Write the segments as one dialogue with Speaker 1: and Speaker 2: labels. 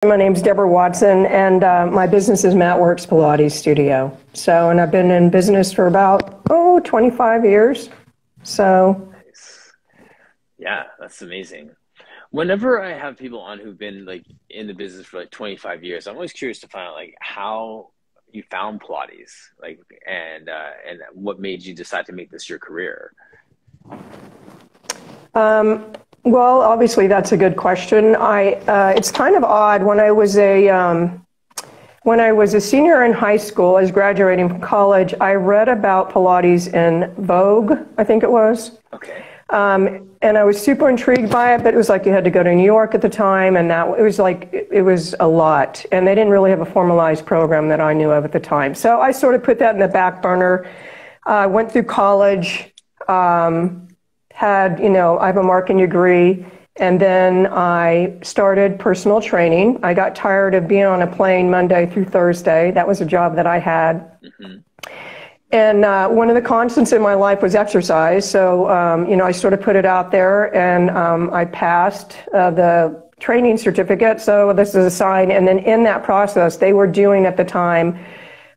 Speaker 1: My name's Deborah Watson, and my business is Matt Works Pilates Studio. And I've been in business for about, 25 years.
Speaker 2: Nice. Yeah, that's amazing. Whenever I have people on who've been like in the business for like 25 years, I'm always curious to find out like how you found Pilates, like, and what made you decide to make this your career.
Speaker 1: Well, obviously that's a good question. It's kind of odd. When I was a senior in high school, I was graduating from college, I read about Pilates in Vogue, I think it was.
Speaker 2: Okay.
Speaker 1: And I was super intrigued by it, but it was like you had to go to New York at the time, and it was a lot. And they didn't really have a formalized program that I knew of at the time. So I sort of put that in the back burner. Went through college, I have a marketing degree, and then I started personal training. I got tired of being on a plane Monday through Thursday. That was a job that I had. Mm-hmm. And one of the constants in my life was exercise. So, I sort of put it out there, and I passed the training certificate. So this is a sign. And then in that process, they were doing at the time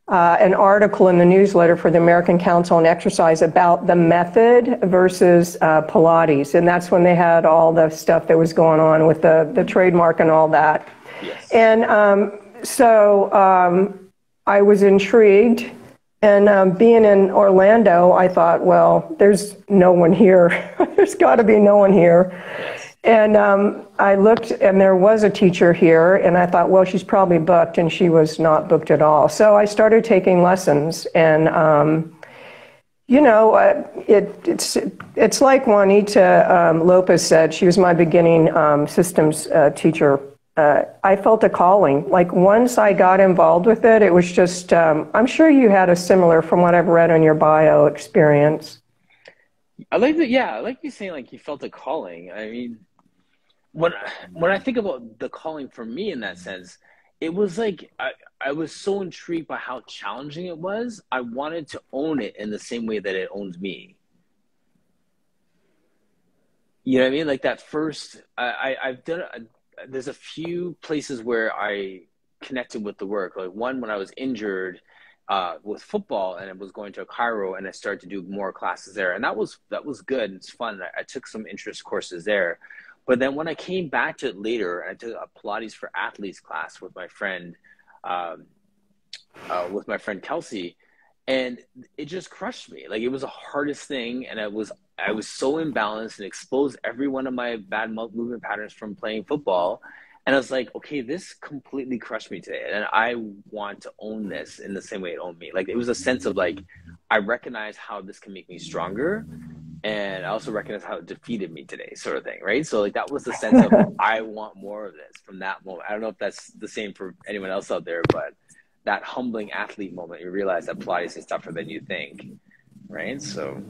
Speaker 1: an article in the newsletter for the American Council on Exercise about the method versus Pilates. And that's when they had all the stuff that was going on with the trademark and all that.
Speaker 2: Yes.
Speaker 1: And I was intrigued. And being in Orlando, I thought, well, there's no one here. There's got to be no one here.
Speaker 2: Yes.
Speaker 1: And I looked, and there was a teacher here, and I thought, well, she's probably booked, and she was not booked at all. So I started taking lessons, and it's like Juanita Lopez said. She was my beginning systems teacher. I felt a calling. Like once I got involved with it, it was just, I'm sure you had a similar, from what I've read on your bio, experience.
Speaker 2: I like that. Yeah, I like you saying like you felt a calling. I mean, when I think about the calling for me in that sense, it was like I was so intrigued by how challenging it was. I wanted to own it in the same way that it owned me. You know what I mean? Like that first, I've done. There's a few places where I connected with the work. Like one, when I was injured with football, and I was going to a chiro, and I started to do more classes there, and that was good. It's fun. I took some interest courses there. But then when I came back to it later, and I took a Pilates for Athletes class with my friend Kelsey, and it just crushed me. Like it was the hardest thing, and I was so imbalanced and exposed every one of my bad movement patterns from playing football. And I was like, okay, this completely crushed me today, and I want to own this in the same way it owned me. Like it was a sense of like, I recognize how this can make me stronger, and I also recognize how it defeated me today, sort of thing, right? So like that was the sense of I want more of this from that moment. I don't know if that's the same for anyone else out there, but that humbling athlete moment, you realize that Pilates is tougher than you think, right? So.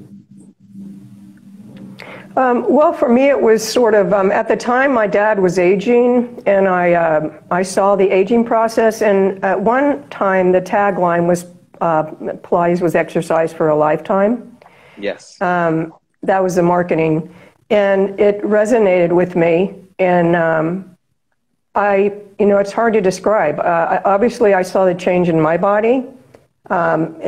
Speaker 1: Well, for me, it was sort of, at the time, my dad was aging, and I saw the aging process. And at one time, the tagline was, Pilates was exercise for a lifetime.
Speaker 2: Yes.
Speaker 1: That was the marketing. And it resonated with me. And it's hard to describe. Obviously, I saw the change in my body. And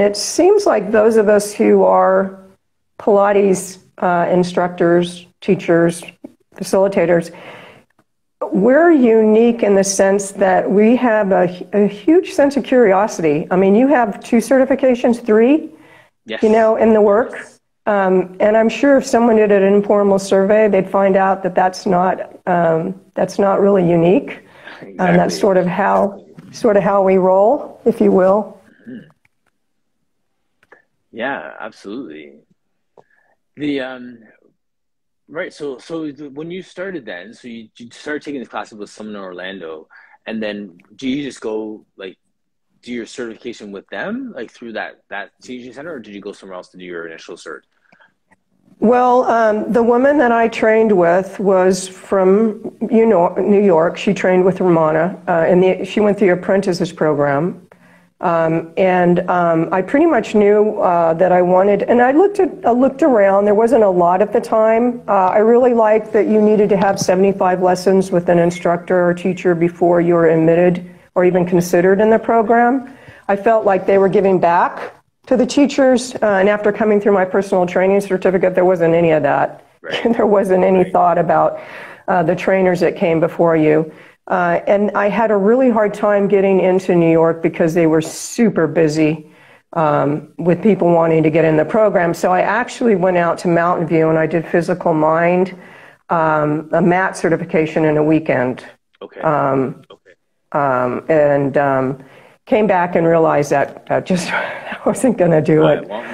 Speaker 1: it seems like those of us who are Pilates instructors, teachers, facilitators, we're unique in the sense that we have a huge sense of curiosity. I mean, you have 2 certifications, 3,
Speaker 2: yes,
Speaker 1: in the work. And I'm sure if someone did an informal survey, they'd find out that that's not really unique.
Speaker 2: Exactly.
Speaker 1: And that's sort of how we roll, if you will.
Speaker 2: Yeah, absolutely. Right. So when you started then, so you started taking these classes with someone in Orlando, and then do you just go like do your certification with them, like through that teaching center, or did you go somewhere else to do your initial cert?
Speaker 1: Well, the woman that I trained with was from New York. She trained with Ramona, and she went through the apprentices program. I pretty much knew that I wanted, and I looked around. There wasn't a lot at the time. I really liked that you needed to have 75 lessons with an instructor or teacher before you were admitted or even considered in the program. I felt like they were giving back to the teachers, and after coming through my personal training certificate, there wasn't any of that. Right. There wasn't any thought about the trainers that came before you. And I had a really hard time getting into New York because they were super busy with people wanting to get in the program. So I actually went out to Mountain View and I did physical mind, a MAT certification in a weekend. Okay. Came back and realized that I wasn't going to do it.
Speaker 2: I want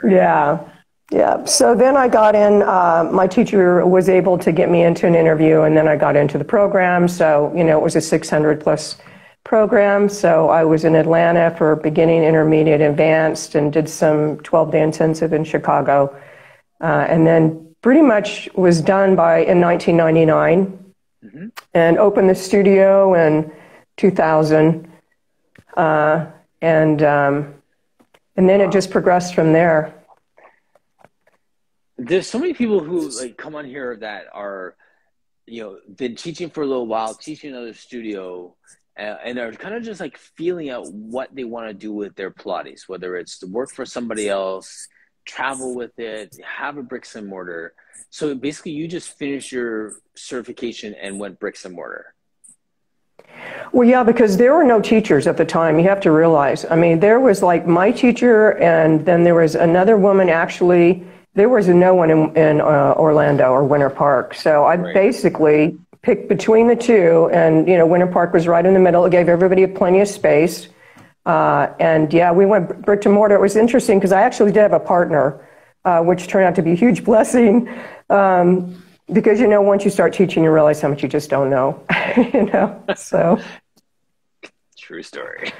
Speaker 2: more.
Speaker 1: Yeah. So then I got in, my teacher was able to get me into an interview, and then I got into the program. So, it was a 600 plus program. So I was in Atlanta for beginning, intermediate, advanced, and did some 12-day intensive in Chicago. And then pretty much was done in 1999 and opened the studio in 2000. And then it just progressed from there.
Speaker 2: There's so many people who come on here that are, been teaching for a little while, teaching another studio, and are kind of just feeling out what they want to do with their Pilates, whether it's to work for somebody else, travel with it, have a bricks and mortar. So basically you just finished your certification and went bricks and mortar.
Speaker 1: Well, yeah, because there were no teachers at the time. You have to realize. I mean, there was my teacher, and then there was another woman. Actually, there was no one in Orlando or Winter Park. So I basically picked between the two, and Winter Park was right in the middle. It gave everybody plenty of space. And yeah, we went brick and mortar. It was interesting because I actually did have a partner, which turned out to be a huge blessing. Because, once you start teaching, you realize how much you just don't know, so.
Speaker 2: True story.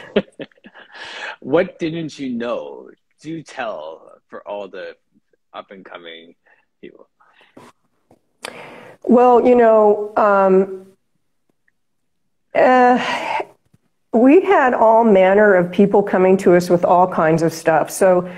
Speaker 2: What didn't you know? Do tell for all the up and coming people.
Speaker 1: Well, we had all manner of people coming to us with all kinds of stuff. So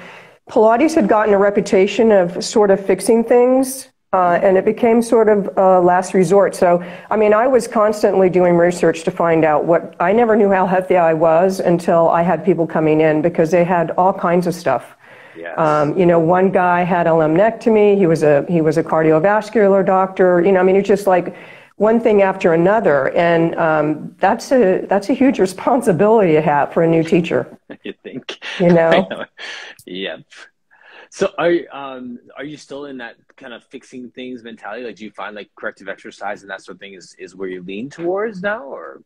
Speaker 1: Pilates had gotten a reputation of sort of fixing things. And it became sort of a last resort. So, I mean, I was constantly doing research to find out I never knew how healthy I was until I had people coming in because they had all kinds of stuff.
Speaker 2: Yes.
Speaker 1: One guy had a lumpectomy. He was a cardiovascular doctor. It's just one thing after another. And that's a huge responsibility to have for a new teacher.
Speaker 2: You think?
Speaker 1: Yep.
Speaker 2: So are you still in that kind of fixing things mentality? Do you find corrective exercise and that sort of thing is where you lean towards now, or?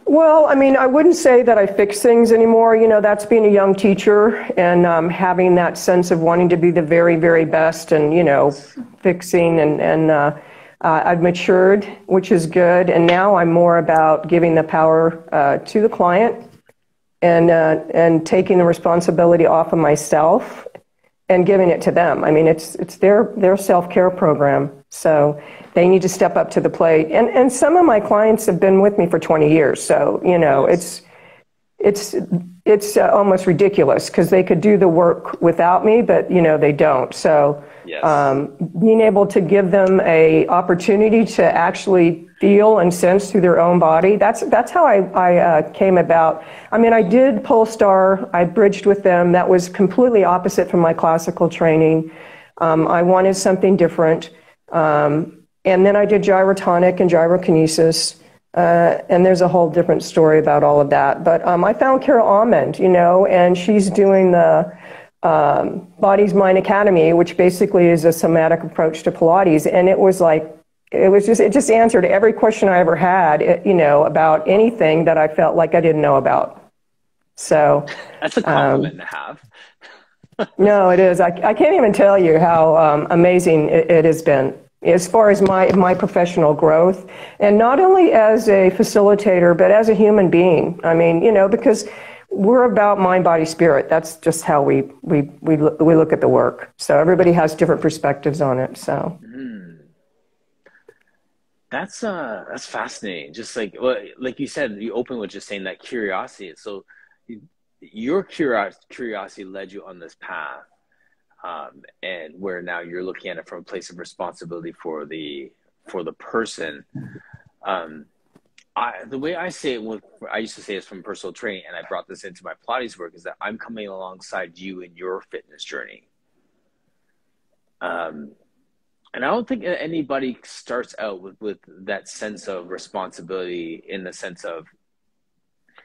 Speaker 1: Well, I mean, I wouldn't say that I fix things anymore. That's being a young teacher and having that sense of wanting to be the very, very best and, fixing and I've matured, which is good. And now I'm more about giving the power to the client and taking the responsibility off of myself and giving it to them. I mean, it's their self-care program, so they need to step up to the plate. And some of my clients have been with me for 20 years, so it's almost ridiculous because they could do the work without me, but they don't. So being able to give them a opportunity to actually feel and sense through their own body, that's how I came about. I mean, I did Polestar, I bridged with them. That was completely opposite from my classical training. I wanted something different. And then I did gyrotonic and gyrokinesis. And there's a whole different story about all of that. But I found Carol Almond, and she's doing the Body's Mind Academy, which basically is a somatic approach to Pilates. And it just answered every question I ever had, about anything that I felt like I didn't know about. So
Speaker 2: that's a compliment to have.
Speaker 1: No, it is. I can't even tell you how amazing it has been as far as my professional growth, and not only as a facilitator, but as a human being. I mean, because we're about mind, body, spirit. That's just how we look at the work. So everybody has different perspectives on it. So.
Speaker 2: That's fascinating. Just like, well, like you said, you open with just saying that curiosity. So your curiosity led you on this path, and where now you're looking at it from a place of responsibility for the person. Um, the way I say it, I used to say this from personal training, and I brought this into my Pilates work, is that I'm coming alongside you in your fitness journey. And I don't think anybody starts out with that sense of responsibility, in the sense of,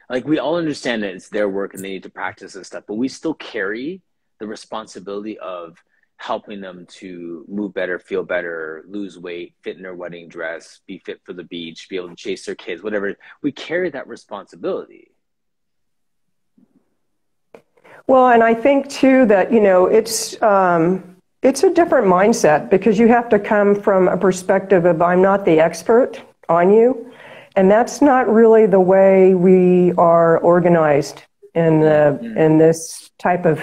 Speaker 2: like, we all understand that it's their work and they need to practice and stuff, but we still carry the responsibility of helping them to move better, feel better, lose weight, fit in their wedding dress, be fit for the beach, be able to chase their kids, whatever. We carry that responsibility.
Speaker 1: Well, and I think too that, it's a different mindset, because you have to come from a perspective of, I'm not the expert on you. And that's not really the way we are organized in this type of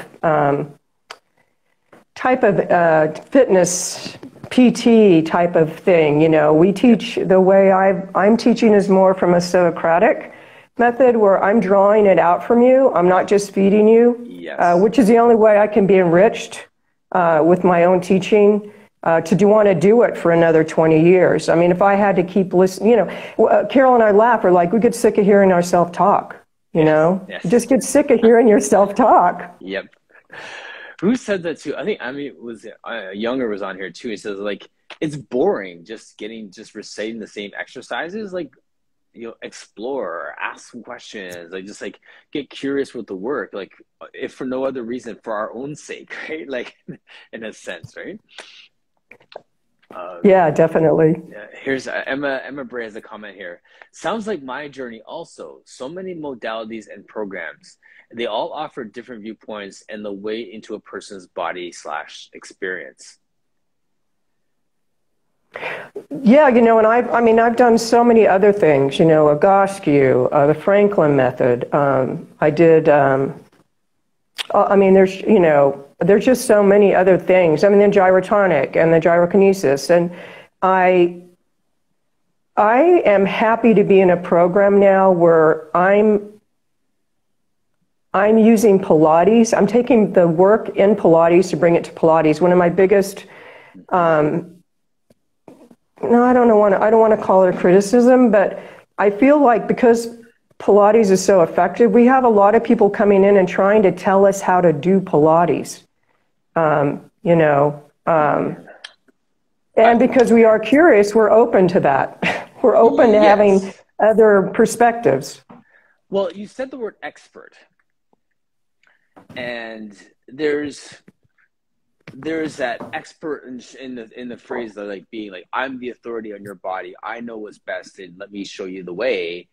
Speaker 1: fitness PT type of thing. We teach, the way I'm teaching is more from a Socratic method, where I'm drawing it out from you. I'm not just feeding you,
Speaker 2: yes.
Speaker 1: Which is the only way I can be enriched with my own teaching, to want to do it for another 20 years. I mean, if I had to keep listening, Carol and I laugh. We're like, we get sick of hearing ourselves talk,
Speaker 2: Yes.
Speaker 1: You just get sick of hearing yourself talk.
Speaker 2: Yep. Who said that too? I think, was Younger was on here too. He says, like, it's boring just reciting the same exercises. Like, explore, ask some questions, like, just like get curious with the work, like, if for no other reason, for our own sake, right? Like, in a sense, right?
Speaker 1: Yeah, definitely.
Speaker 2: Yeah, here's Emma Bray has a comment here. Sounds like my journey also. So many modalities and programs. They all offer different viewpoints and the way into a person's body / experience.
Speaker 1: Yeah, and I've done so many other things, Egoscue, the Franklin method. I did, there's just so many other things. The gyrotonic and the gyrokinesis. And I am happy to be in a program now where I'm using Pilates. I'm taking the work in Pilates to bring it to Pilates. One of my biggest, I don't want to call it a criticism, but I feel like, because Pilates is so effective, we have a lot of people coming in and trying to tell us how to do Pilates. And because we are curious, we're open to that. We're open to having other perspectives.
Speaker 2: Well, you said the word expert, and there's that expert in the phrase that, like, being like, I'm the authority on your body, I know what's best, and let me show you the way.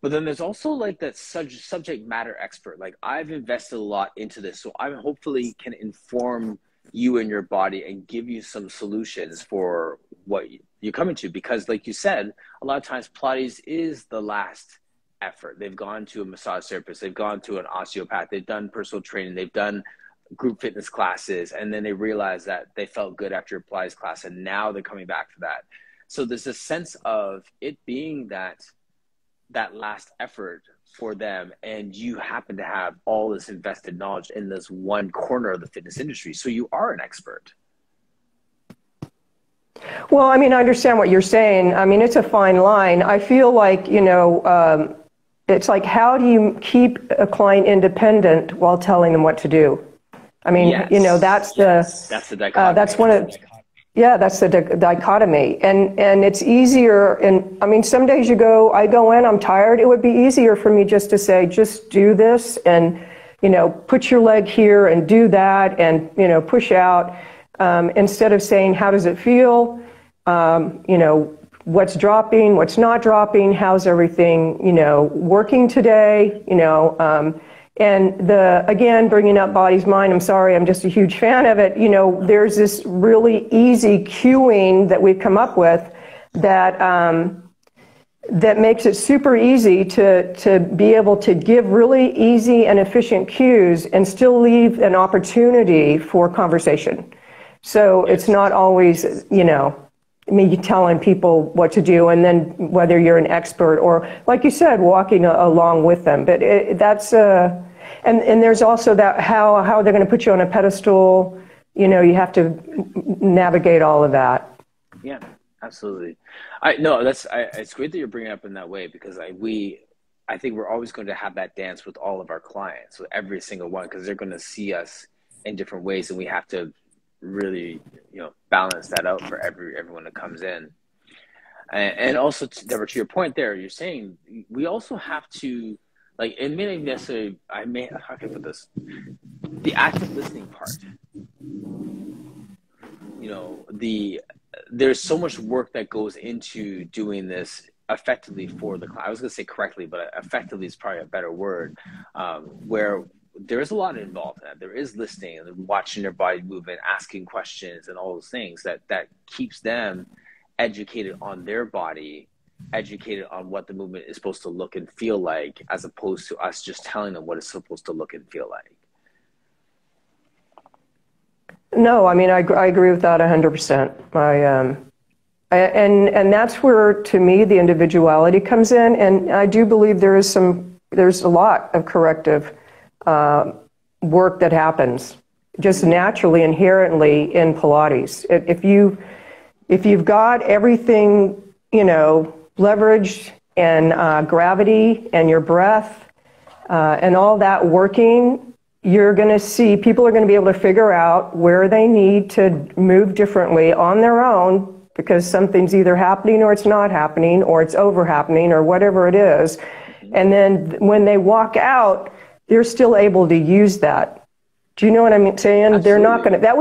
Speaker 2: But then there's also like that subject matter expert. Like, I've invested a lot into this, so I hopefully can inform you and your body and give you some solutions for what you're coming to. Because, like you said, a lot of times Pilates is the last effort. They've gone to a massage therapist, they've gone to an osteopath, they've done personal training, they've done group fitness classes, and then they realize that they felt good after a Pilates class, and now they're coming back for that. So there's a sense of it being that last effort for them, and you happen to have all this invested knowledge in this one corner of the fitness industry, so you are an expert.
Speaker 1: Well, I understand what you're saying. It's a fine line. I feel like, it's like, how do you keep a client independent while telling them what to do? That's the dichotomy. That's one of, that's the dichotomy. And it's easier. And some days I go in, I'm tired. It would be easier for me just to say, just do this, and, put your leg here and do that, and, push out, instead of saying, how does it feel? What's dropping, what's not dropping, how's everything, working today, and again, bringing up body's mind, I'm sorry, I'm just a huge fan of it. There's this really easy cueing that we've come up with that makes it super easy to be able to give really easy and efficient cues and still leave an opportunity for conversation. So it's not always, me telling people what to do, and then whether you're an expert or, like you said, walking along with them. But that's and there's also that how they're going to put you on a pedestal. You know, you have to navigate all of that.
Speaker 2: Yeah, absolutely. It's great that you're bringing it up in that way, because I think we're always going to have that dance with all of our clients, with every single one, because they're going to see us in different ways, and we have to really, balance that out for everyone that comes in. And also, Deborah, to your point there, you're saying we also have to, like, it may not necessarily, how can I put this? The active listening part. There's so much work that goes into doing this effectively for the client. I was going to say correctly, but effectively is probably a better word, where there is a lot involved in that. There is listening and watching their body movement, asking questions, and all those things that keeps them educated on their body, educated on what the movement is supposed to look and feel like, as opposed to us just telling them what it's supposed to look and feel like.
Speaker 1: No, I mean, I agree with that 100%. And that's where, to me, the individuality comes in. And I do believe there's a lot of corrective work that happens just naturally, inherently in Pilates. If you've got everything, leveraged, and gravity and your breath and all that working, you're going to see people are going to be able to figure out where they need to move differently on their own, because something's either happening or it's not happening, or it's over happening, or whatever it is. And then when they walk out, they're still able to use that. Do you know what I'm saying? Absolutely. They're not going to, that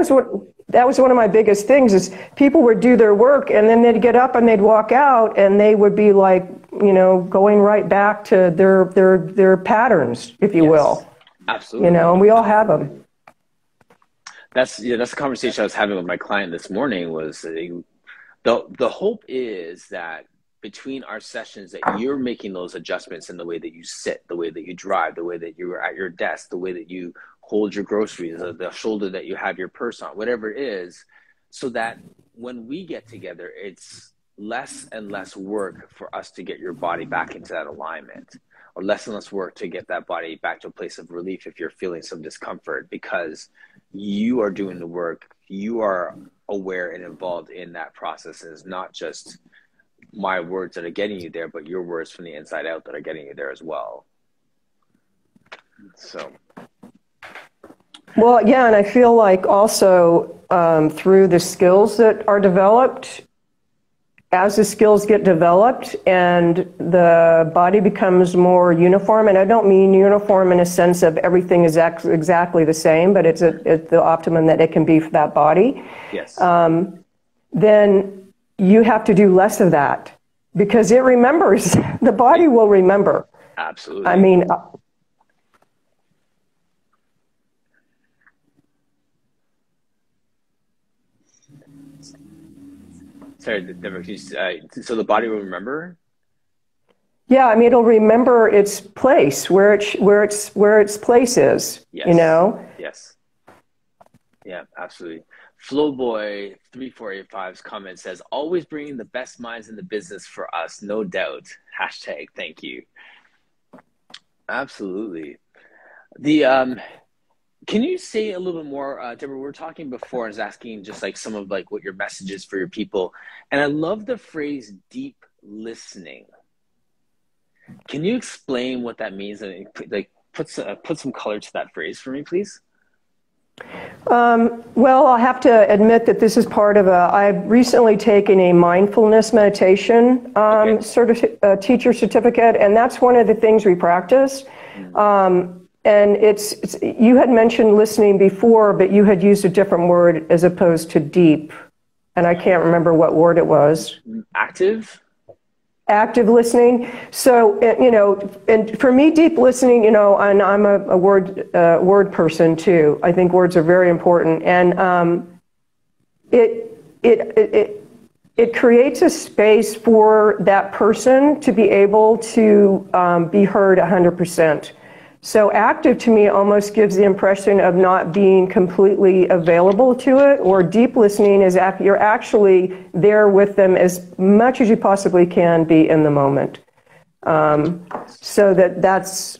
Speaker 1: was one of my biggest things, is people would do their work and then they'd get up and they'd walk out and they would be like, going right back to their patterns, if you will.
Speaker 2: Absolutely.
Speaker 1: And we all have them.
Speaker 2: That's the conversation I was having with my client this morning. Was the hope is that between our sessions that you're making those adjustments in the way that you sit, the way that you drive, the way that you are at your desk, the way that you hold your groceries, the shoulder that you have your purse on, whatever it is, so that when we get together, it's less and less work for us to get your body back into that alignment, or less and less work to get that body back to a place of relief if you're feeling some discomfort, because you are doing the work, you are aware and involved in that process. And it's not just my words that are getting you there, but your words from the inside out that are getting you there as well. So.
Speaker 1: Well, yeah, and I feel like also through the skills that are developed, as the skills get developed and the body becomes more uniform, and I don't mean uniform in a sense of everything is exactly the same, but it's the optimum that it can be for that body.
Speaker 2: Yes.
Speaker 1: Then you have to do less of that, because it remembers. The body will remember.
Speaker 2: Absolutely.
Speaker 1: I mean,
Speaker 2: sorry, Deborah, so the body will remember?
Speaker 1: Yeah, I mean, it'll remember its place, where its place is.
Speaker 2: Yes. Yes. Yeah, absolutely. Flowboy 3485's comment says, "Always bringing the best minds in the business for us, no doubt." Hashtag thank you. Absolutely. Can you say a little bit more, Deborah? We were talking before, I was asking just like some of like what your message is for your people. And I love the phrase deep listening. Can you explain what that means? And like put some color to that phrase for me, please?
Speaker 1: Well, I'll have to admit that this is part of I've recently taken a mindfulness meditation teacher certificate, and that's one of the things we practice. And it's you had mentioned listening before, but you had used a different word as opposed to deep, and I can't remember what word it was. Active listening. So, and for me, deep listening, and I'm a word person too. I think words are very important, and it creates a space for that person to be able to be heard 100%. So active to me almost gives the impression of not being completely available to it, or deep listening is you're actually there with them as much as you possibly can be in the moment. So that's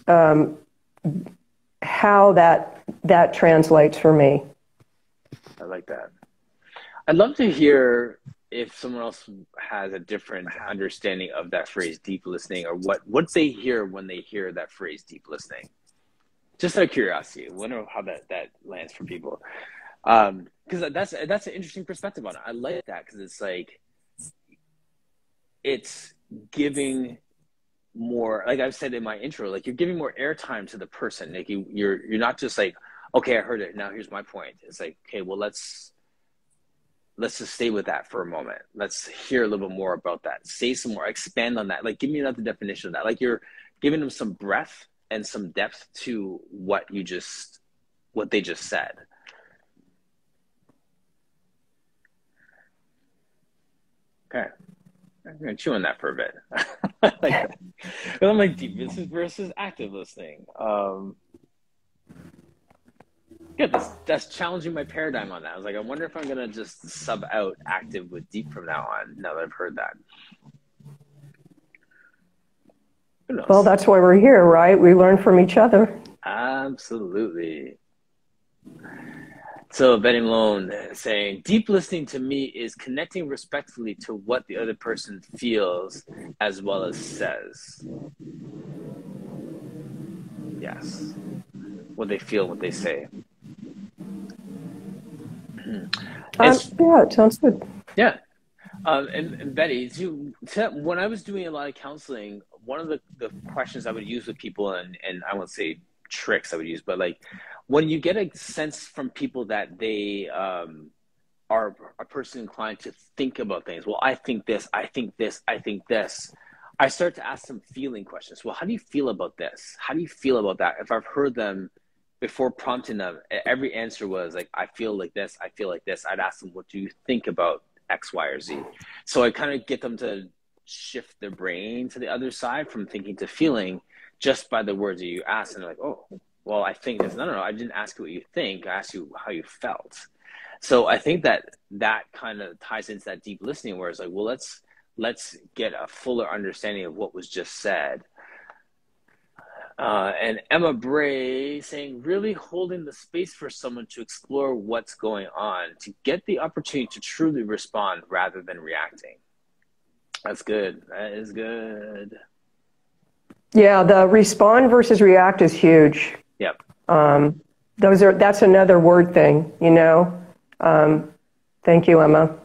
Speaker 1: how that translates for me.
Speaker 2: I like that. I'd love to hear if someone else has a different understanding of that phrase, deep listening, or what they hear when they hear that phrase, deep listening. Just out of curiosity, I wonder how that lands for people. Because that's an interesting perspective on it. I like that, because it's like, it's giving more, like I've said in my intro, like you're giving more airtime to the person. Like you're not just like, okay, I heard it, now here's my point. It's like, okay, well, let's just stay with that for a moment. Let's hear a little bit more about that. Say some more, expand on that. Like, give me another definition of that. Like, you're giving them some breadth and some depth to what they just said. Okay. I'm going to chew on that for a bit. I like that. I'm like, deep listening versus active listening. Good. That's challenging my paradigm on that. I was like, I wonder if I'm going to just sub out active with deep from now on, now that I've heard that. Who knows?
Speaker 1: Well, that's why we're here, right? We learn from each other.
Speaker 2: Absolutely. So Betty Malone saying, deep listening to me is connecting respectfully to what the other person feels as well as says. Yes. What they feel, what they say.
Speaker 1: Yeah, it sounds good.
Speaker 2: Yeah. And Betty, when I was doing a lot of counseling, one of the questions I would use with people, and I won't say tricks I would use, but like, when you get a sense from people that they are a person inclined to think about things, well, I think this, I think this, I think this, I start to ask them feeling questions. Well, how do you feel about this? How do you feel about that? If I've heard them before prompting them, every answer was like, I feel like this, I feel like this. I'd ask them, what do you think about X, Y, or Z? So I kind of get them to shift their brain to the other side from thinking to feeling just by the words that you ask. And they're like, oh, well, I think this. No, I didn't ask you what you think. I asked you how you felt. So I think that kind of ties into that deep listening, where it's like, well, let's get a fuller understanding of what was just said. And Emma Bray saying, really holding the space for someone to explore what's going on, to get the opportunity to truly respond rather than reacting. That's good. That is good.
Speaker 1: Yeah, the respond versus react is huge.
Speaker 2: Yep.
Speaker 1: That's another word thing, you know. Thank you, Emma.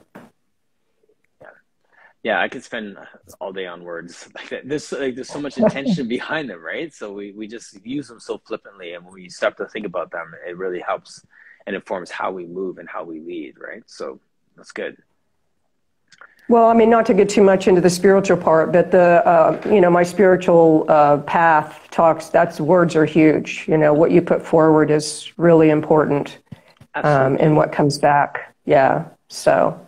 Speaker 2: Yeah, I could spend all day on words like that. There's so much intention behind them, right? So we just use them so flippantly, and when we start to think about them, it really helps and informs how we move and how we lead, right? So that's good.
Speaker 1: Well, I mean, not to get too much into the spiritual part, but my spiritual path talks, words are huge. You know, what you put forward is really important, and what comes back. Yeah, so.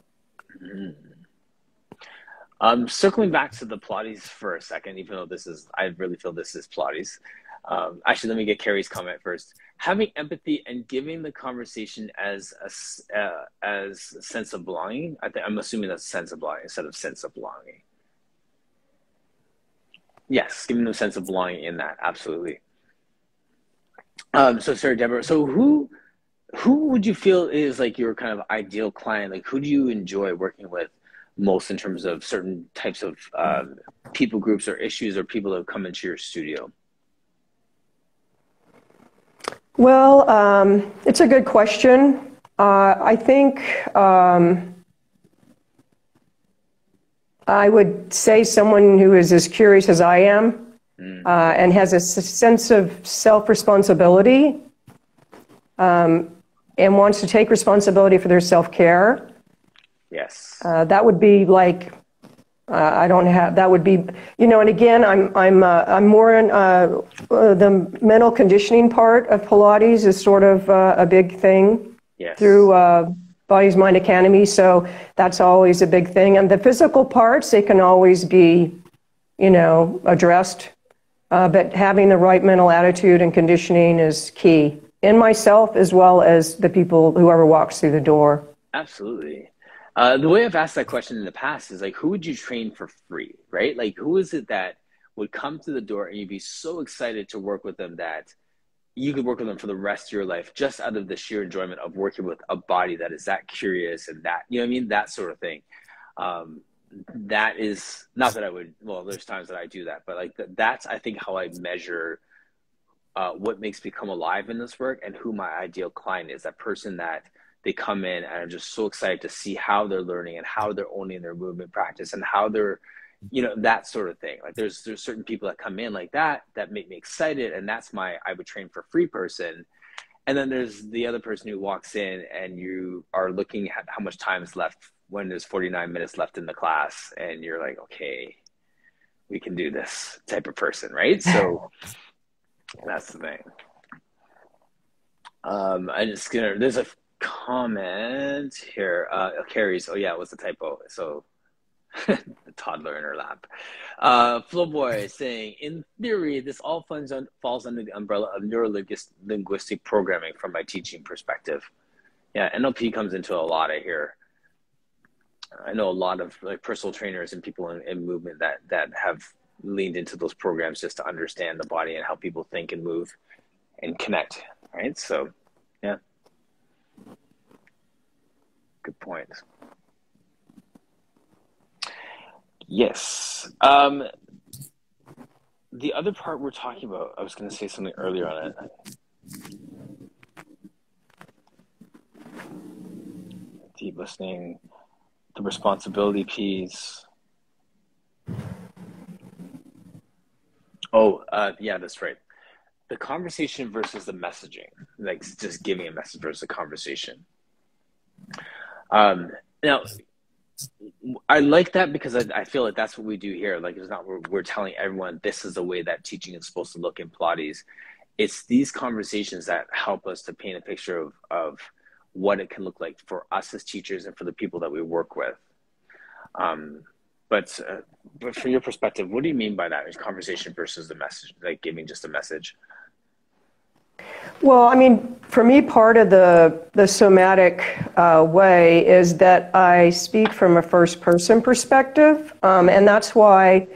Speaker 2: Circling back to the Pilates for a second, even though I really feel this is Pilates. Actually, let me get Carrie's comment first. Having empathy and giving the conversation as a sense of belonging. I'm assuming that's sense of belonging instead of sense of belonging. Yes, giving them a sense of belonging in that, absolutely. So sorry, Deborah. So who would you feel is like your kind of ideal client? Like, who do you enjoy working with most in terms of certain types of people groups or issues or people that have come into your studio?
Speaker 1: Well, it's a good question. I think I would say someone who is as curious as I am and has a sense of self-responsibility and wants to take responsibility for their self-care.
Speaker 2: Yes.
Speaker 1: That would be like, that would be, and again, I'm more in the mental conditioning part of Pilates is sort of a big thing.
Speaker 2: Yes.
Speaker 1: Through Body's Mind Academy. So that's always a big thing. And the physical parts, they can always be, addressed But having the right mental attitude and conditioning is key in myself as well as the people, whoever walks through the door.
Speaker 2: Absolutely. The way I've asked that question in the past is like, who would you train for free, right? Like, who is it that would come to the door and you'd be so excited to work with them that you could work with them for the rest of your life just out of the sheer enjoyment of working with a body that is that curious and that, you know what I mean? That sort of thing. That is not that I would, well, there's times that I do that, but like that's, I think, how I measure what makes me come alive in this work and who my ideal client is. That person that they come in and are just so excited to see how they're learning and how they're owning their movement practice and how they're, you know, that sort of thing. Like there's certain people that come in like that make me excited. And that's my, I would train for free person. And then there's the other person who walks in and you are looking at how much time is left when there's 49 minutes left in the class. And you're like, okay, we can do this type of person. Right. So that's the thing. I just gonna, there's a comment here. Carrie's, oh yeah, it was a typo. So the toddler in her lap. Flowboy saying, in theory, this all falls under the umbrella of neuro-linguistic programming from my teaching perspective. Yeah, NLP comes into a lot of here. I know a lot of like personal trainers and people in movement that have leaned into those programs just to understand the body and how people think and move and connect, right? So, yeah. Good point. Yes. The other part we're talking about, I was going to say something earlier on it. Deep listening, the responsibility piece. Oh, yeah, that's right. The conversation versus the messaging, like just giving a message versus a conversation. Now, I like that because I feel like that's what we do here. Like it's not we're telling everyone this is the way that teaching is supposed to look in Pilates. It's these conversations that help us to paint a picture of what it can look like for us as teachers and for the people that we work with. But from your perspective, what do you mean by that? Is conversation versus the message, like giving just a message?
Speaker 1: Well, I mean, for me, part of the somatic way is that I speak from a first-person perspective, and that's why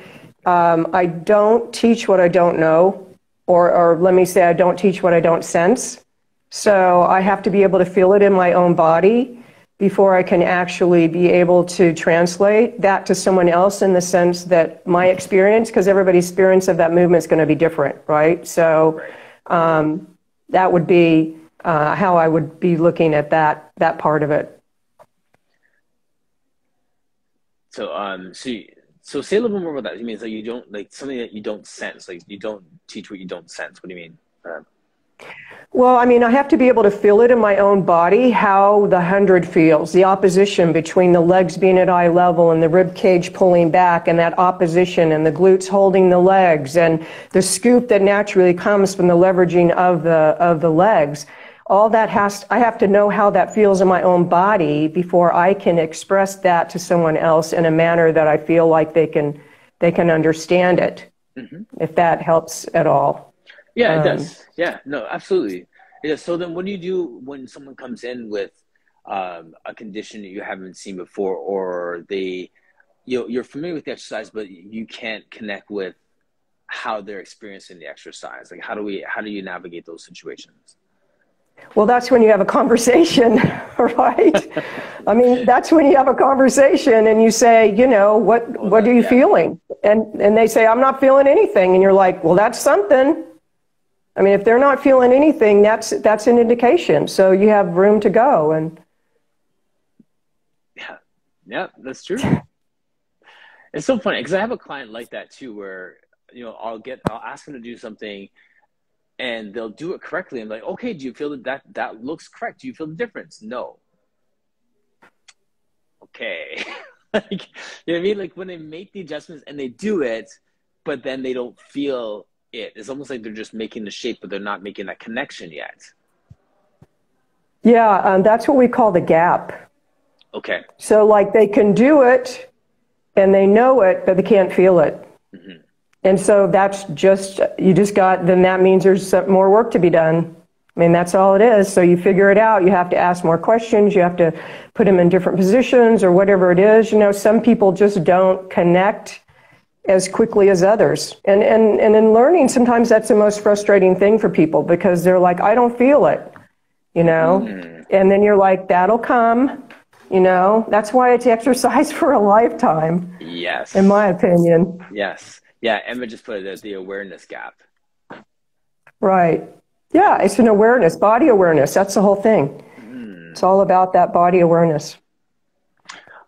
Speaker 1: I don't teach what I don't know, or let me say I don't teach what I don't sense. So I have to be able to feel it in my own body before I can actually be able to translate that to someone else in the sense that my experience, because everybody's experience of that movement is going to be different, right? So that would be how I would be looking at that part of it.
Speaker 2: So so say a little bit more about that. It means like you don't, like something that you don't sense, like you don't teach what you don't sense. What do you mean?
Speaker 1: Well, I mean, I have to be able to feel it in my own body, how the 100 feels, the opposition between the legs being at eye level and the rib cage pulling back, and that opposition and the glutes holding the legs and the scoop that naturally comes from the leveraging of the legs. All that I have to know how that feels in my own body before I can express that to someone else in a manner that I feel like they can understand it, if that helps at all.
Speaker 2: Yeah, it does. Yeah, no, absolutely. Yeah. So then what do you do when someone comes in with a condition that you haven't seen before, or you're familiar with the exercise, but you can't connect with how they're experiencing the exercise? Like how do you navigate those situations?
Speaker 1: Well, that's when you have a conversation, right? I mean, that's when you have a conversation and you say, you know, what are you feeling? And they say, I'm not feeling anything. And you're like, well, that's something. I mean, if they're not feeling anything, that's an indication. So you have room to go. And
Speaker 2: yeah, that's true. It's so funny because I have a client like that too, where you know I'll ask them to do something, and they'll do it correctly. I'm like, okay, do you feel that looks correct? Do you feel the difference? No. Okay, like you know what I mean? Like when they make the adjustments and they do it, but then they don't feel it. It's almost like they're just making the shape, but they're not making that connection yet.
Speaker 1: Yeah, that's what we call the gap.
Speaker 2: Okay.
Speaker 1: So like they can do it and they know it, but they can't feel it. And so that's just, then that means there's some more work to be done. I mean, that's all it is. So you figure it out. You have to ask more questions. You have to put them in different positions or whatever it is. You know, some people just don't connect as quickly as others. And in learning, sometimes that's the most frustrating thing for people, because they're like, I don't feel it, you know? And then you're like, that'll come, you know? That's why it's exercise for a lifetime.
Speaker 2: Yes.
Speaker 1: In my opinion.
Speaker 2: Yes. Yeah, Emma just put it as the awareness gap.
Speaker 1: Right. Yeah, it's an awareness, body awareness. That's the whole thing. It's all about that body awareness.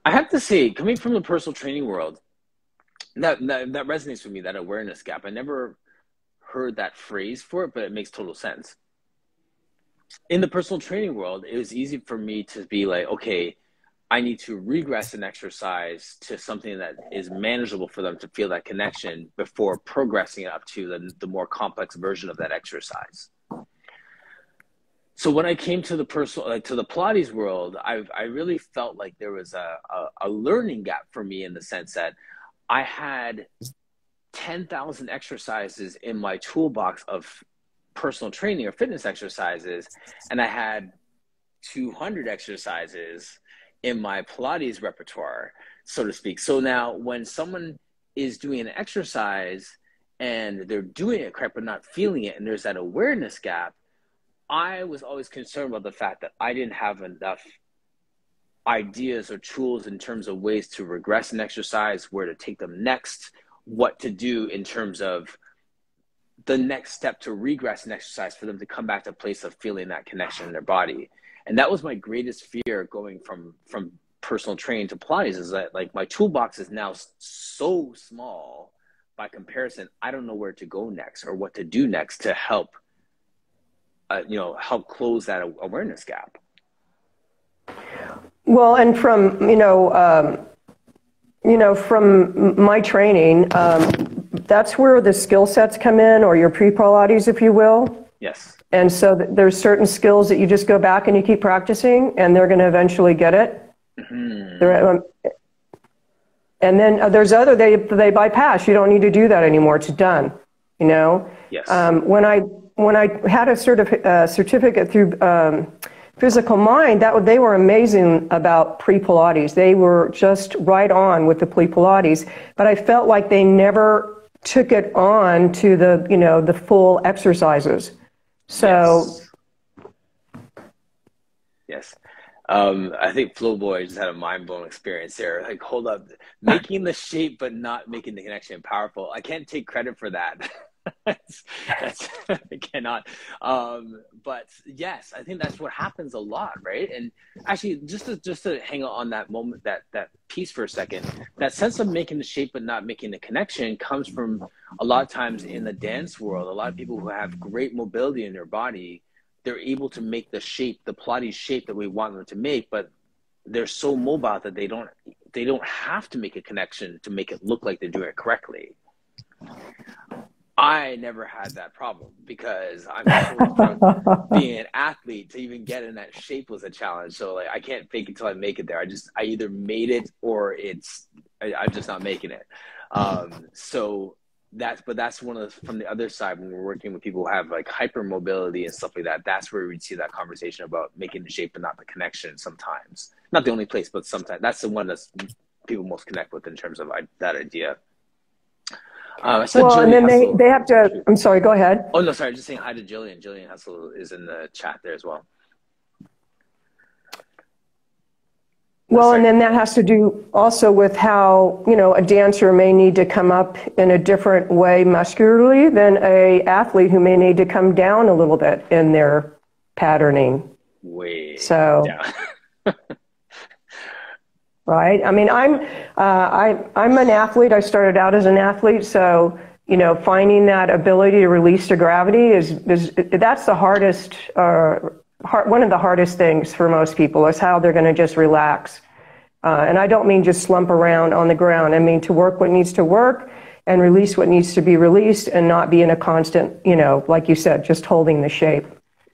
Speaker 2: I have to say, coming from the personal training world, that resonates with me, that awareness gap. I never heard that phrase for it, but it makes total sense. In the personal training world, it was easy for me to be like, okay, I need to regress an exercise to something that is manageable for them to feel that connection before progressing it up to the more complex version of that exercise. So when I came to the to the Pilates world, I really felt like there was a learning gap for me, in the sense that I had 10,000 exercises in my toolbox of personal training or fitness exercises, and I had 200 exercises in my Pilates repertoire, so to speak. So now when someone is doing an exercise and they're doing it correct but not feeling it, and there's that awareness gap, I was always concerned about the fact that I didn't have enough ideas or tools in terms of ways to regress an exercise, where to take them next, what to do in terms of the next step to regress an exercise for them to come back to a place of feeling that connection in their body. And that was my greatest fear going from personal training to Pilates, is that like my toolbox is now so small by comparison. I don't know where to go next or what to do next to help, help close that awareness gap.
Speaker 1: Well, and from from my training, that's where the skill sets come in, or your pre-Pilates, if you will.
Speaker 2: Yes.
Speaker 1: And so there's certain skills that you just go back and you keep practicing, and they're going to eventually get it. And then there's other, they bypass. You don't need to do that anymore. It's done. You know.
Speaker 2: Yes.
Speaker 1: When I had a certificate through Physical Mind, they were amazing about pre-Pilates. They were just right on with the pre-Pilates, but I felt like they never took it on to the full exercises. So.
Speaker 2: Yes. I think Flow Boy just had a mind-blowing experience there. Like, hold up, making the shape but not making the connection powerful. I can't take credit for that. that's I cannot. But yes, I think that's what happens a lot, right? And actually, just to hang on that moment, that piece for a second, that sense of making the shape but not making the connection comes from a lot of times in the dance world. A lot of people who have great mobility in their body, they're able to make the shape, the Pilates shape that we want them to make, but they're so mobile that they don't have to make a connection to make it look like they're doing it correctly. I never had that problem, because I'm so from being an athlete to even get in that shape was a challenge. So like, I can't fake it until I make it there. I either made it or I'm just not making it. That's one of from the other side, when we're working with people who have like hypermobility and stuff like that, that's where we'd see that conversation about making the shape but not the connection sometimes. Not the only place, but sometimes. That's the one that people most connect with in terms of that idea.
Speaker 1: And then they have to, I'm sorry, go ahead.
Speaker 2: Oh, no, sorry, just saying hi to Jillian. Jillian Hessel is in the chat there as well.
Speaker 1: Well, and then that has to do also with how, a dancer may need to come up in a different way muscularly than a athlete who may need to come down a little bit in their patterning.
Speaker 2: So.
Speaker 1: Right. I mean, I'm an athlete. I started out as an athlete, so finding that ability to release to gravity that's the hardest. One of the hardest things for most people is how they're going to just relax. And I don't mean just slump around on the ground. I mean to work what needs to work and release what needs to be released, and not be in a constant, like you said, just holding the shape.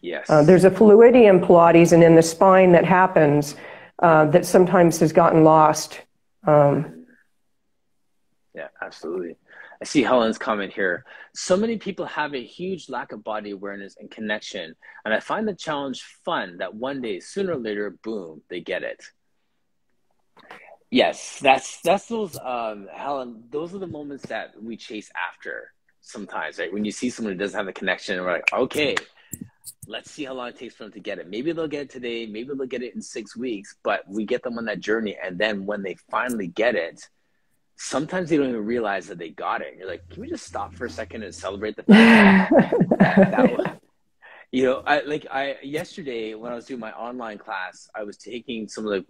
Speaker 2: Yes.
Speaker 1: There's a fluidity in Pilates and in the spine that happens that sometimes has gotten lost.
Speaker 2: Yeah, absolutely. I see Helen's comment here. So many people have a huge lack of body awareness and connection, and I find the challenge fun that one day, sooner or later, boom, they get it. Yes, that's those Helen, those are the moments that we chase after sometimes, right? When you see someone who doesn't have a connection, and we're like, okay, let's see how long it takes for them to get it. Maybe they'll get it today, maybe they'll get it in 6 weeks, but we get them on that journey, and then when they finally get it, sometimes they don't even realize that they got it. And you're like, can we just stop for a second and celebrate the fact that you know, I yesterday when I was doing my online class, I was taking some of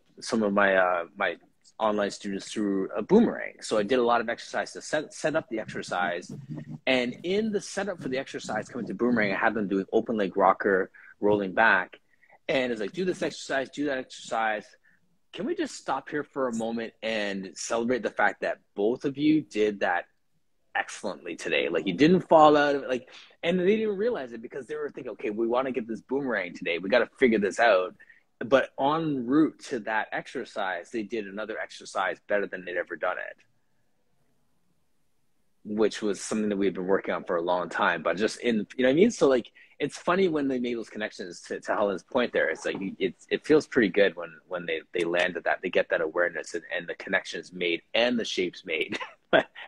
Speaker 2: my my online students through a boomerang. So I did a lot of exercise to set up the exercise. And in the setup for the exercise coming to boomerang, I had them doing open leg rocker, rolling back. And it's like, do this exercise, do that exercise. Can we just stop here for a moment and celebrate the fact that both of you did that excellently today? Like, you didn't fall out of it, like, and they didn't realize it because they were thinking, okay, we want to get this boomerang today. We got to figure this out. But en route to that exercise, they did another exercise better than they'd ever done it, which was something that we've been working on for a long time. But just in, you know what I mean? So like, it's funny when they made those connections to Helen's point there. It's like, it feels pretty good when they land at that, they get that awareness and the connections made and the shapes made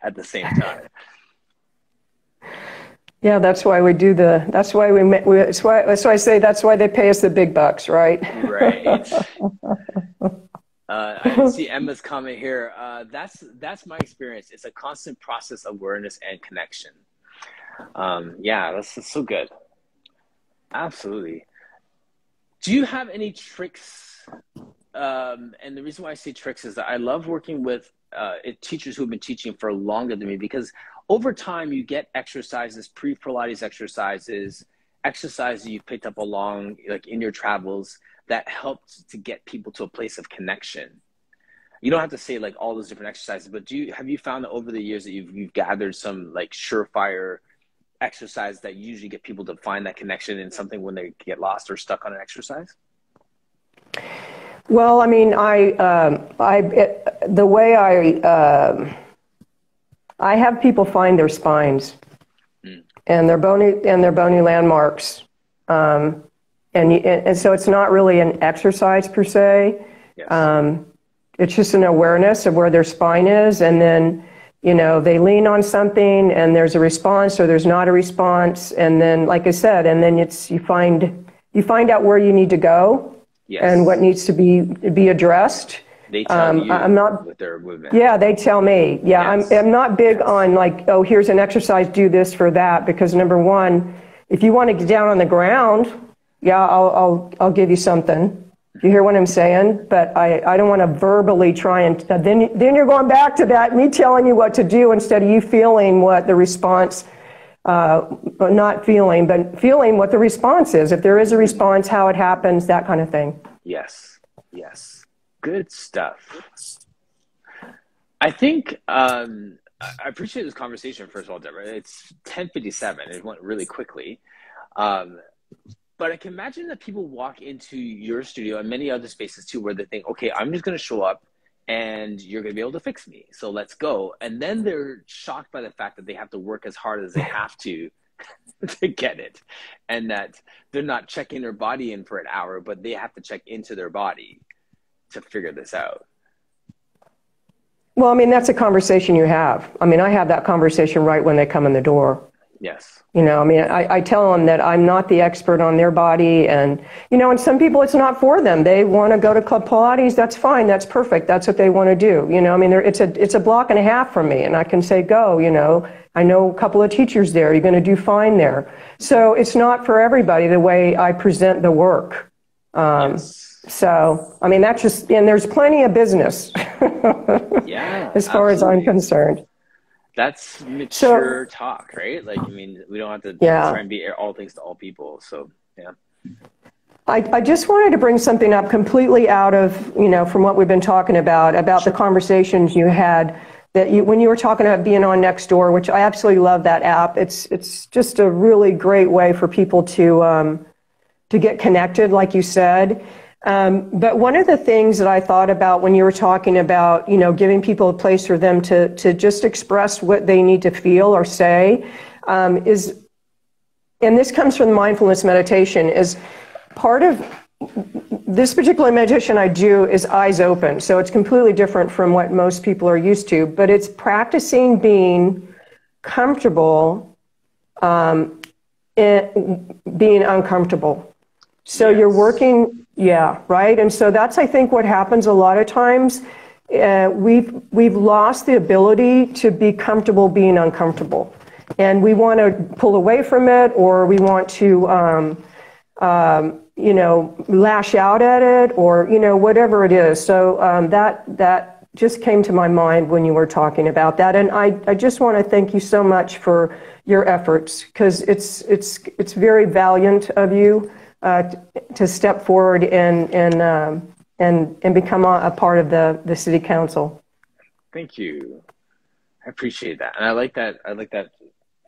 Speaker 2: at the same time.
Speaker 1: Yeah, that's why we do that's why I say that's why they pay us the big bucks, right?
Speaker 2: Right. I see Emma's comment here. That's my experience. It's a constant process of awareness and connection. Yeah, that's so good. Absolutely. Do you have any tricks? And the reason why I say tricks is that I love working with teachers who have been teaching for longer than me, because over time you get exercises, pre-Pilates exercises you've picked up along, like in your travels, that helped to get people to a place of connection. You don't have to say like all those different exercises, but have you found that over the years that you've gathered some like surefire exercise that usually get people to find that connection in something when they get lost or stuck on an exercise?
Speaker 1: Well, I mean, the way I have people find their spines and their bony landmarks, and so it's not really an exercise per se. Yes. It's just an awareness of where their spine is, and then, you know, they lean on something and there's a response or there's not a response, and then, like I said, and then you find out where you need to go. Yes. And what needs to be addressed.
Speaker 2: They tell you I'm not, with their movement.
Speaker 1: Yeah, they tell me. Yeah, yes. I'm not big on like, oh, here's an exercise, do this for that, because number one, if you want to get down on the ground, yeah, I'll give you something. You hear what I'm saying? But I don't want to verbally try and then you're going back to that, me telling you what to do instead of you feeling what the response, not feeling, but feeling what the response is. If there is a response, how it happens, that kind of thing.
Speaker 2: Yes. Yes. Good stuff. I think, I appreciate this conversation, first of all, Deborah. It's 10:57. It went really quickly. But I can imagine that people walk into your studio and many other spaces too, where they think, okay, I'm just going to show up and you're going to be able to fix me. So let's go. And then they're shocked by the fact that they have to work as hard as they have to get it. And that they're not checking their body in for an hour, but they have to check into their body to figure this out.
Speaker 1: Well, I mean, that's a conversation you have. I mean, I have that conversation right when they come in the door.
Speaker 2: Yes.
Speaker 1: You know, I mean, I tell them that I'm not the expert on their body, and, you know, and some people it's not for them. They want to go to Club Pilates. That's fine. That's perfect. That's what they want to do. You know, I mean, it's a block and a half from me, and I can say, go, you know, I know a couple of teachers there. You're going to do fine there. So it's not for everybody the way I present the work.
Speaker 2: Yes.
Speaker 1: So, I mean, that's just, and there's plenty of business.
Speaker 2: Yeah.
Speaker 1: As far as I'm concerned.
Speaker 2: That's mature talk, right? Like, I mean, we don't have to try and be all things to all people. So, yeah.
Speaker 1: I just wanted to bring something up completely out of, you know, from what we've been talking about the conversations you had when you were talking about being on Nextdoor, which I absolutely love that app. It's just a really great way for people to get connected, like you said. But one of the things that I thought about when you were talking about, giving people a place for them to just express what they need to feel or say, is, and this comes from mindfulness meditation, is part of this particular meditation I do is eyes open. So it's completely different from what most people are used to, but it's practicing being comfortable, being uncomfortable. So yes. You're working, yeah, right? And so that's, I think, what happens a lot of times. We've lost the ability to be comfortable being uncomfortable. And we want to pull away from it, or we want to, lash out at it, or, whatever it is. So that just came to my mind when you were talking about that. And I just want to thank you so much for your efforts, because it's very valiant of you to step forward and become a part of the city council.
Speaker 2: Thank you. I appreciate that. And I like that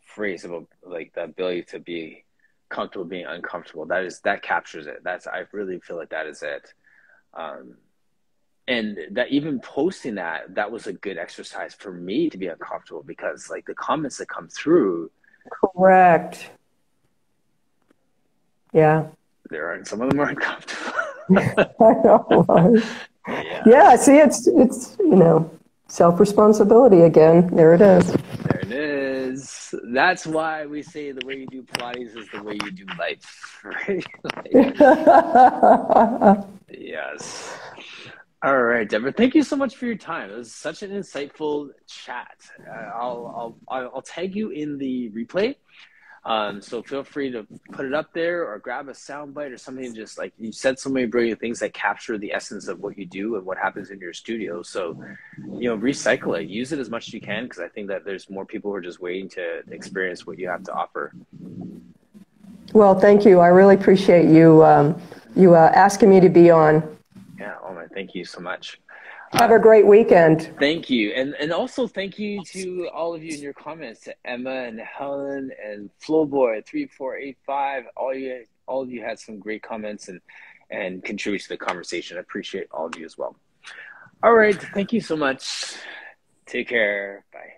Speaker 2: phrase about like the ability to be comfortable being uncomfortable. That captures it. I really feel like that is it. And that even posting that was a good exercise for me to be uncomfortable, because like the comments that come through.
Speaker 1: Correct. Yeah.
Speaker 2: Some of them are uncomfortable.
Speaker 1: I know. Yeah. See, it's self-responsibility again. There it is.
Speaker 2: There it is. That's why we say the way you do Pilates is the way you do life, right? Yes. All right, Deborah. Thank you so much for your time. It was such an insightful chat. I'll tag you in the replay. So feel free to put it up there, or grab a soundbite or something. Just like you said, so many brilliant things that capture the essence of what you do and what happens in your studio. So, recycle it, use it as much as you can, because I think that there's more people who are just waiting to experience what you have to offer.
Speaker 1: Well, thank you. I really appreciate you asking me to be on.
Speaker 2: Yeah. Oh man, thank you so much.
Speaker 1: Have a great weekend.
Speaker 2: Thank you. And also thank you to all of you in your comments, to Emma and Helen and Flowboy3485. All of you had some great comments and contribute to the conversation. I appreciate all of you as well. All right. Thank you so much. Take care. Bye.